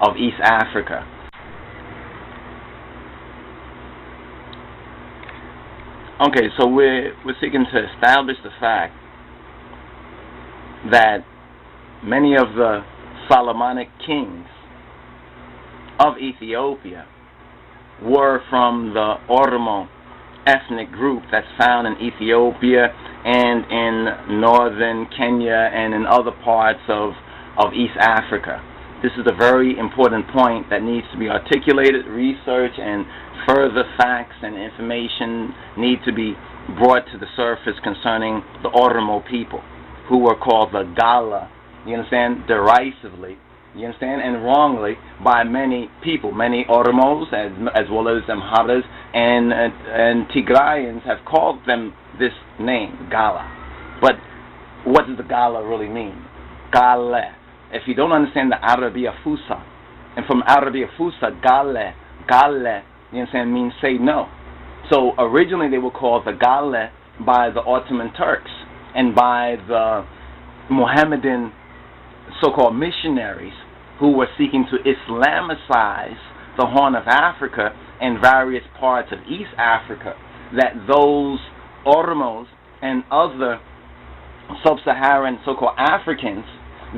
of East Africa. Okay, so we're seeking to establish the fact that many of the Solomonic kings of Ethiopia were from the Oromo ethnic group that's found in Ethiopia and in northern Kenya and in other parts of East Africa. This is a very important point that needs to be articulated. Research and further facts and information need to be brought to the surface concerning the Oromo people, who were called the Gala, you understand, derisively, you understand, and wrongly by many people. Many Oromos, as well as Amharas and Tigrayans, have called them this name, Gala. But what does the Gala really mean? Gale. If you don't understand the Arabia Fusa, and from Arabia Fusa, Gale, you understand, means say no. So originally they were called the Gale by the Ottoman Turks and by the Mohammedan so-called missionaries who were seeking to Islamicize the Horn of Africa and various parts of East Africa, that those Oromos and other sub-Saharan so-called Africans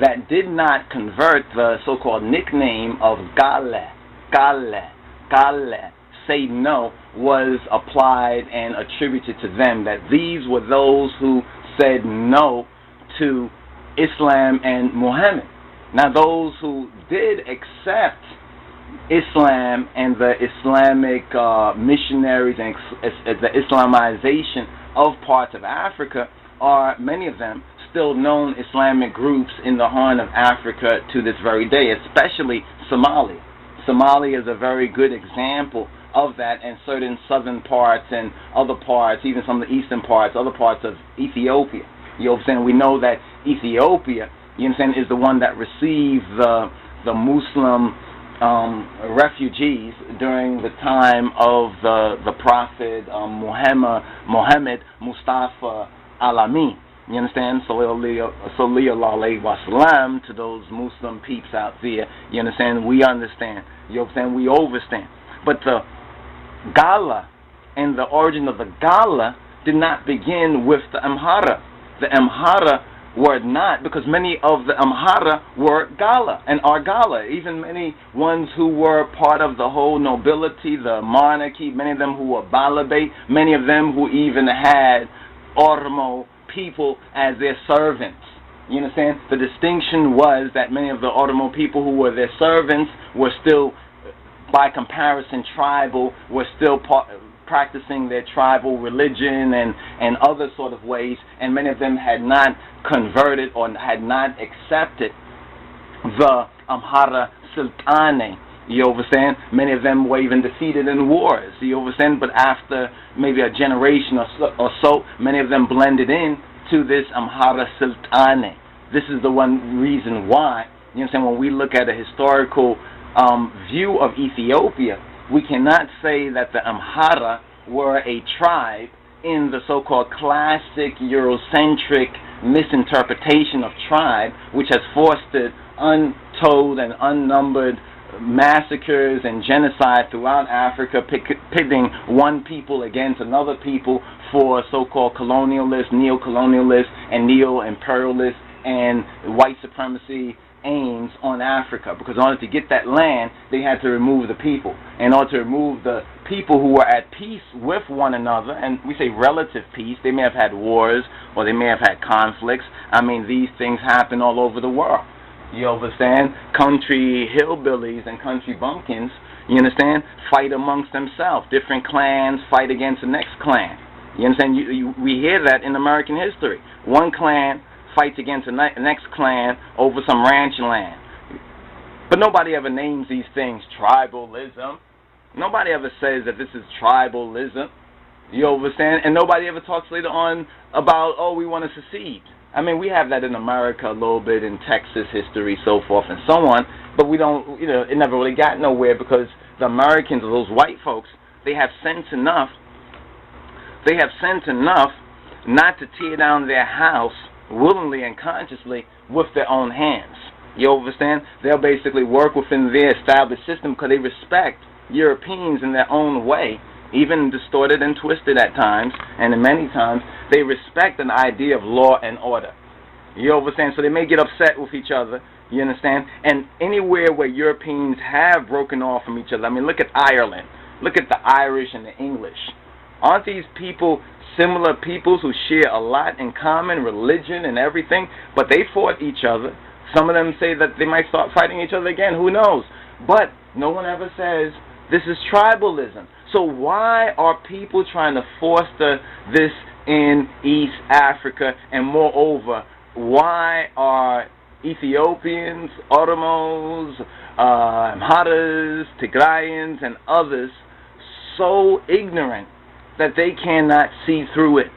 that did not convert the so-called nickname of Gale, say no, was applied and attributed to them, that these were those who said no to Islam and Muhammad. Now those who did accept Islam and the Islamic missionaries and the Islamization of parts of Africa are, many of them, still known Islamic groups in the Horn of Africa to this very day, especially Somalia. Somalia is a very good example of that, and certain southern parts and other parts, even some of the eastern parts, other parts of Ethiopia. You know what I'm saying? We know that Ethiopia, you understand, is the one that received the Muslim refugees during the time of the Prophet Muhammad Mustafa Alami. You understand? Sallallahu alayhi wa sallam, to those Muslim peeps out there. You understand? We understand. You know what I'm saying? We overstand. But the Gala and the origin of the Gala did not begin with the Amhara. The Amhara were not, because many of the Amhara were Gala and are Gala. Even many ones who were part of the whole nobility, the monarchy, many of them who were Balabe, many of them who even had Oromo people as their servants. You understand? The distinction was that many of the Oromo people who were their servants were still, by comparison, tribal, were still practicing their tribal religion and other sort of ways, and many of them had not converted or had not accepted the Amhara Sultane. You understand? Many of them were even defeated in wars. You understand? But after maybe a generation or so, many of them blended in to this Amhara Sultane. This is the one reason why, you understand, when we look at a historical view of Ethiopia, we cannot say that the Amhara were a tribe in the so-called classic Eurocentric misinterpretation of tribe, which has fostered untold and unnumbered massacres and genocide throughout Africa, pitting one people against another people for so-called colonialist, neo-colonialist, and neo-imperialist and white supremacy aims on Africa. Because in order to get that land, they had to remove the people. In order to remove the people who were at peace with one another, and we say relative peace, they may have had wars or they may have had conflicts. I mean, these things happen all over the world. You understand? Country hillbillies and country bumpkins, you understand, fight amongst themselves. Different clans fight against the next clan. You understand? We hear that in American history. One clan fights against the next clan over some ranch land. But nobody ever names these things tribalism. Nobody ever says that this is tribalism. You understand? And nobody ever talks later on about, oh, we want to secede. I mean, we have that in America a little bit, in Texas history, so forth and so on, but we don't, you know, it never really got nowhere, because the Americans, or those white folks, they have sense enough not to tear down their house willingly and consciously with their own hands. You understand? They'll basically work within their established system because they respect Europeans in their own way, even distorted and twisted at times, and in many times they respect an idea of law and order. You understand? So they may get upset with each other, you understand? And anywhere where Europeans have broken off from each other, I mean, look at Ireland, look at the Irish and the English. Aren't these people similar peoples who share a lot in common, religion and everything, but they fought each other? Some of them say that they might start fighting each other again, who knows? But no one ever says this is tribalism. So why are people trying to foster this in East Africa? And moreover, why are Ethiopians, Oromos, Amharas, Tigrayans, and others so ignorant that they cannot see through it?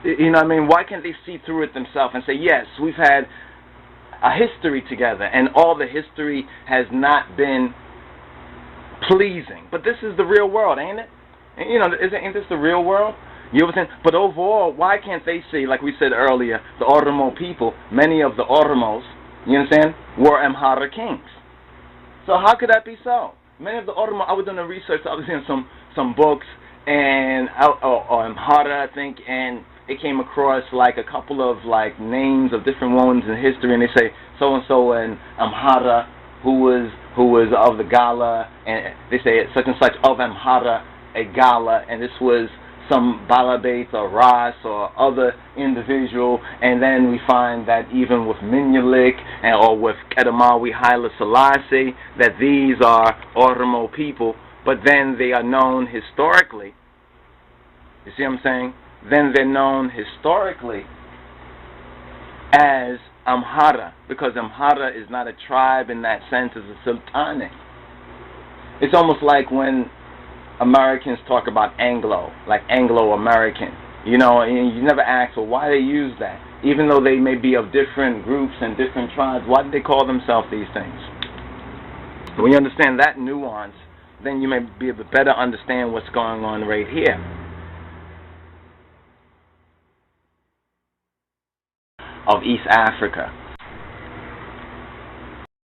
You know what I mean? Why can't they see through it themselves and say, yes, we've had a history together, and all the history has not been pleasing. But this is the real world, ain't it? You know, ain't this the real world? You understand? But overall, why can't they see, like we said earlier, the Oromo people, many of the Oromos, you understand, were Amhara kings. So how could that be so? Many of the Oromo, I was doing the research, I was in some books, and or Amhara, I think, and it came across like a couple of like names of different ones in history, and they say so and so and Amhara who was of the Gala, and they say such and such of Amhara a Gala, and this was some Balabate or Ras or other individual. And then we find that even with Menelik or with Kedemawi Haile Selassie, that these are Oromo people, but then they are known historically. You see what I'm saying? Then they're known historically as Amhara, because Amhara is not a tribe in that sense, it's a sultanate. It's almost like when Americans talk about Anglo, like Anglo-American, you know, and you never ask, well, why they use that? Even though they may be of different groups and different tribes, why do they call themselves these things? When you understand that nuance, then you may be able to better understand what's going on right here. Of East Africa.